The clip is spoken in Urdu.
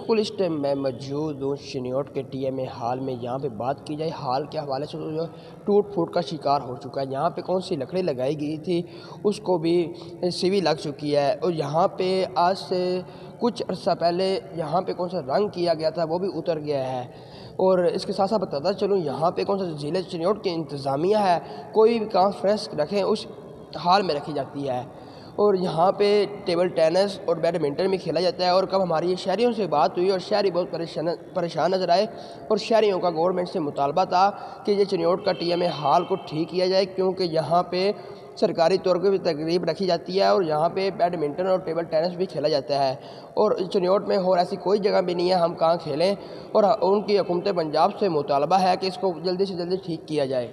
بالکل اس ٹائم میں موجود ہوں چنیوٹ کے ٹی ایم اے ہال میں۔ یہاں پہ بات کی جائے ہال کے حوالے سے تو جو ٹوٹ پھوٹ کا شکار ہو چکا ہے۔ یہاں پہ کون سی لکڑی لگائی گئی تھی اس کو بھی سیوی لگ چکی ہے، اور یہاں پہ آج سے کچھ عرصہ پہلے یہاں پہ کون سا رنگ کیا گیا تھا وہ بھی اتر گیا ہے۔ اور اس کے ساتھ ساتھ بتاتا چلوں یہاں پہ کون سا ضلع چنیوٹ کی انتظامیہ ہے، کوئی بھی کانفرنس رکھیں اس ہال میں رکھی جاتی ہے، اور یہاں پہ ٹیبل ٹینس اور بیڈمنٹن بھی کھیلا جاتا ہے۔ اور کب ہماری شہریوں سے بات ہوئی اور شہری بہت پریشان نظر آئے، اور شہریوں کا گورنمنٹ سے مطالبہ تھا کہ یہ چنیوٹ کا ٹی ایم اے ہال کو ٹھیک کیا جائے، کیونکہ یہاں پہ سرکاری طور پہ بھی تقریب رکھی جاتی ہے اور یہاں پہ بیڈمنٹن اور ٹیبل ٹینس بھی کھیلا جاتا ہے، اور چنیوٹ میں اور ایسی کوئی جگہ بھی نہیں ہے ہم کہاں کھیلیں، اور ان کی حکومت پنجاب سے مطالبہ ہے کہ اس کو جلدی سے جلدی ٹھیک کیا جائے۔